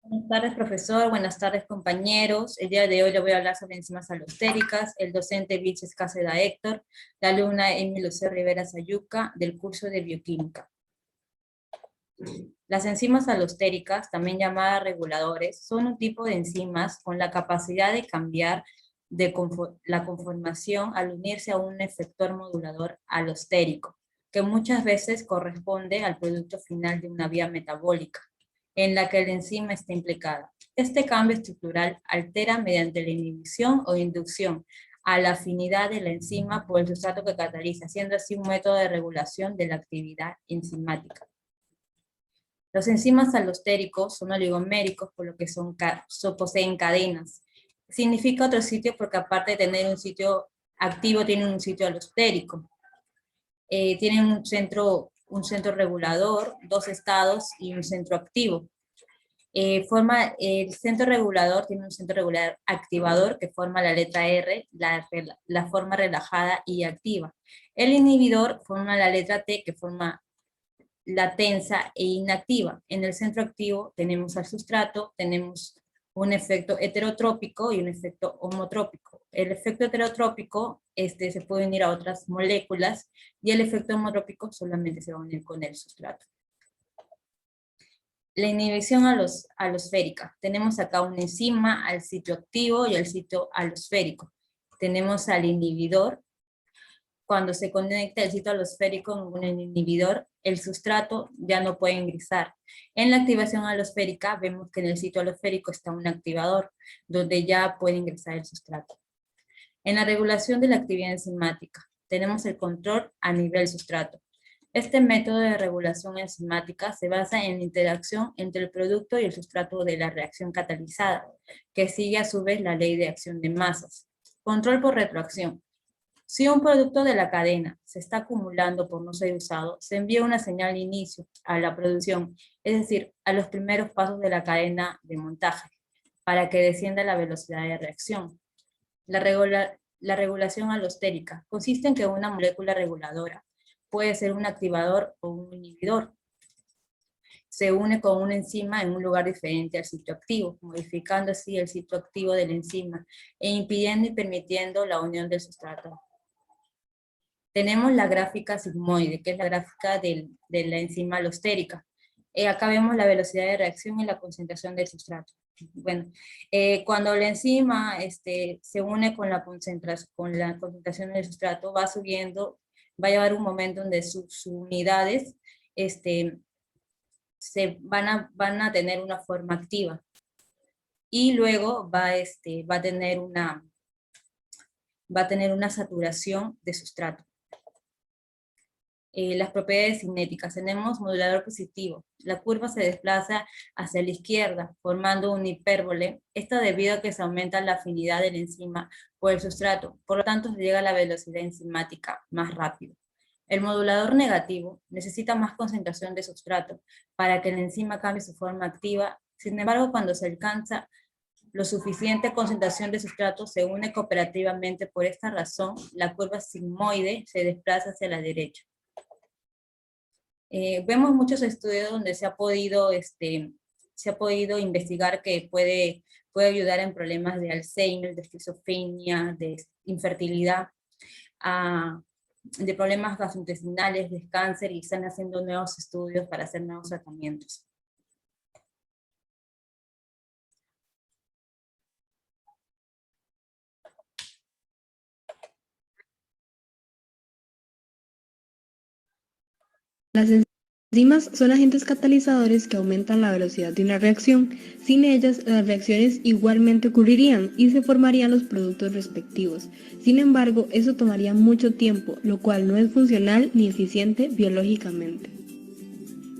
Buenas tardes, profesor. Buenas tardes, compañeros. El día de hoy le voy a hablar sobre enzimas alostéricas. El docente Vilches Cáceda Héctor, la alumna Emily Lucía Rivera Sayuca, del curso de Bioquímica. Las enzimas alostéricas, también llamadas reguladores, son un tipo de enzimas con la capacidad de cambiar la conformación al unirse a un efector modulador alostérico, que muchas veces corresponde al producto final de una vía metabólica, en la que la enzima está implicada. Este cambio estructural altera mediante la inhibición o inducción a la afinidad de la enzima por el sustrato que cataliza, siendo así un método de regulación de la actividad enzimática. Los enzimas alostéricos son oligoméricos, por lo que poseen cadenas. Significa otro sitio porque aparte de tener un sitio activo, tienen un sitio alostérico. Tienen un centro regulador, dos estados y un centro activo. El centro regulador tiene un centro regulador activador que forma la letra R, la forma relajada y activa. El inhibidor forma la letra T que forma la tensa e inactiva. En el centro activo tenemos al sustrato, tenemos un efecto heterotrópico y un efecto homotrópico. El efecto heterotrópico se puede unir a otras moléculas y el efecto homotrópico solamente se va a unir con el sustrato. La inhibición alosférica. Tenemos acá una enzima al sitio activo y al sitio alosférico. Tenemos al inhibidor. Cuando se conecta el sitio alosférico con el inhibidor, el sustrato ya no puede ingresar. En la activación alosférica vemos que en el sitio alosférico está un activador, donde ya puede ingresar el sustrato. En la regulación de la actividad enzimática, tenemos el control a nivel sustrato. Este método de regulación enzimática se basa en la interacción entre el producto y el sustrato de la reacción catalizada, que sigue a su vez la ley de acción de masas. Control por retroacción. Si un producto de la cadena se está acumulando por no ser usado, se envía una señal de inicio a la producción, es decir, a los primeros pasos de la cadena de montaje, para que descienda la velocidad de reacción. La regulación alostérica consiste en que una molécula reguladora puede ser un activador o un inhibidor. Se une con una enzima en un lugar diferente al sitio activo, modificando así el sitio activo de la enzima e impidiendo y permitiendo la unión del sustrato. Tenemos la gráfica sigmoide, que es la gráfica de la enzima alostérica. Acá vemos la velocidad de reacción y la concentración del sustrato. Bueno, cuando la enzima se une con la concentración del sustrato, va subiendo, va a llevar un momento donde sus unidades van a tener una forma activa. Y luego va a tener una saturación de sustrato. Las propiedades cinéticas. Tenemos modulador positivo. La curva se desplaza hacia la izquierda, formando una hipérbole. Esto debido a que se aumenta la afinidad de la enzima por el sustrato. Por lo tanto, se llega a la velocidad enzimática más rápido. El modulador negativo necesita más concentración de sustrato para que la enzima cambie su forma activa. Sin embargo, cuando se alcanza lo suficiente concentración de sustrato, se une cooperativamente. Por esta razón, la curva sigmoide se desplaza hacia la derecha. Vemos muchos estudios donde se ha podido investigar que puede ayudar en problemas de Alzheimer, de esquizofrenia, de infertilidad, de problemas gastrointestinales, de cáncer, y están haciendo nuevos estudios para hacer nuevos tratamientos. Las enzimas son agentes catalizadores que aumentan la velocidad de una reacción. Sin ellas, las reacciones igualmente ocurrirían y se formarían los productos respectivos. Sin embargo, eso tomaría mucho tiempo, lo cual no es funcional ni eficiente biológicamente.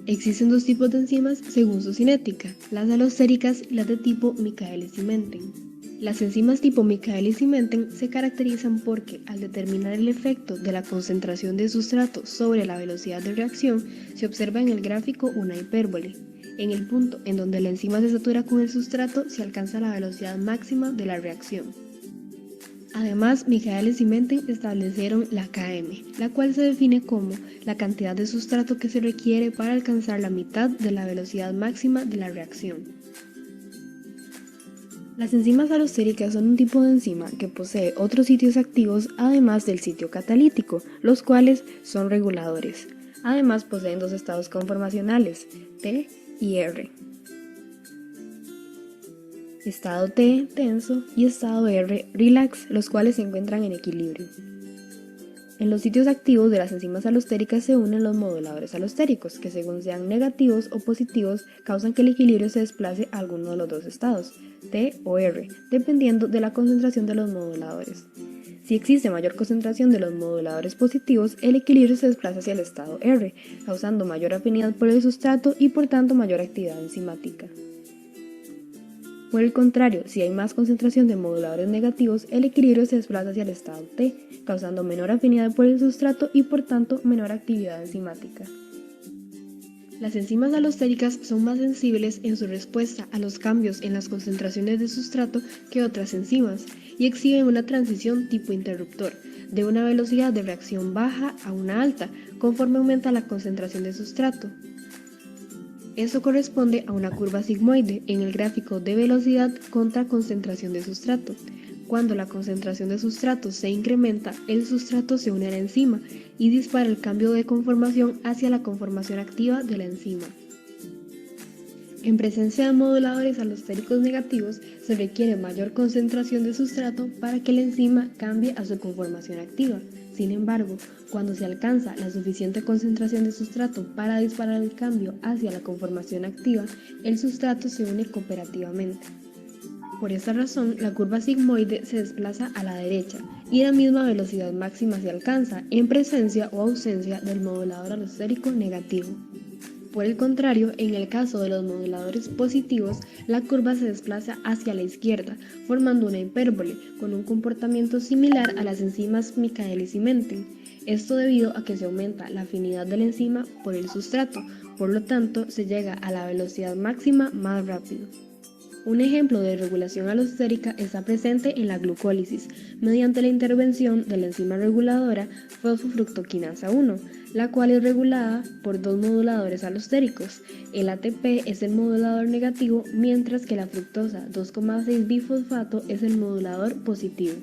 Existen dos tipos de enzimas según su cinética, las alostéricas y las de tipo Michaelis-Menten. Las enzimas tipo Michaelis-Menten se caracterizan porque, al determinar el efecto de la concentración de sustrato sobre la velocidad de reacción, se observa en el gráfico una hipérbole. En el punto en donde la enzima se satura con el sustrato, se alcanza la velocidad máxima de la reacción. Además, Michaelis y Menten establecieron la Km, la cual se define como la cantidad de sustrato que se requiere para alcanzar la mitad de la velocidad máxima de la reacción. Las enzimas alostéricas son un tipo de enzima que posee otros sitios activos además del sitio catalítico, los cuales son reguladores. Además poseen dos estados conformacionales, T y R. Estado T, tenso, y estado R, relax, los cuales se encuentran en equilibrio. En los sitios activos de las enzimas alostéricas se unen los moduladores alostéricos, que según sean negativos o positivos, causan que el equilibrio se desplace a alguno de los dos estados, T o R, dependiendo de la concentración de los moduladores. Si existe mayor concentración de los moduladores positivos, el equilibrio se desplaza hacia el estado R, causando mayor afinidad por el sustrato y por tanto mayor actividad enzimática. Por el contrario, si hay más concentración de moduladores negativos, el equilibrio se desplaza hacia el estado T, causando menor afinidad por el sustrato y por tanto menor actividad enzimática. Las enzimas alostéricas son más sensibles en su respuesta a los cambios en las concentraciones de sustrato que otras enzimas y exhiben una transición tipo interruptor, de una velocidad de reacción baja a una alta, conforme aumenta la concentración de sustrato. Esto corresponde a una curva sigmoide en el gráfico de velocidad contra concentración de sustrato. Cuando la concentración de sustrato se incrementa, el sustrato se une a la enzima y dispara el cambio de conformación hacia la conformación activa de la enzima. En presencia de moduladores alostéricos negativos, se requiere mayor concentración de sustrato para que la enzima cambie a su conformación activa. Sin embargo, cuando se alcanza la suficiente concentración de sustrato para disparar el cambio hacia la conformación activa, el sustrato se une cooperativamente. Por esta razón, la curva sigmoide se desplaza a la derecha y la misma velocidad máxima se alcanza en presencia o ausencia del modulador alostérico negativo. Por el contrario, en el caso de los moduladores positivos, la curva se desplaza hacia la izquierda, formando una hipérbole, con un comportamiento similar a las enzimas Michaelis y Menten. Esto debido a que se aumenta la afinidad de la enzima por el sustrato, por lo tanto se llega a la velocidad máxima más rápido. Un ejemplo de regulación alostérica está presente en la glucólisis, mediante la intervención de la enzima reguladora fosfofructoquinasa 1, la cual es regulada por dos moduladores alostéricos. El ATP es el modulador negativo, mientras que la fructosa 2,6-bifosfato es el modulador positivo.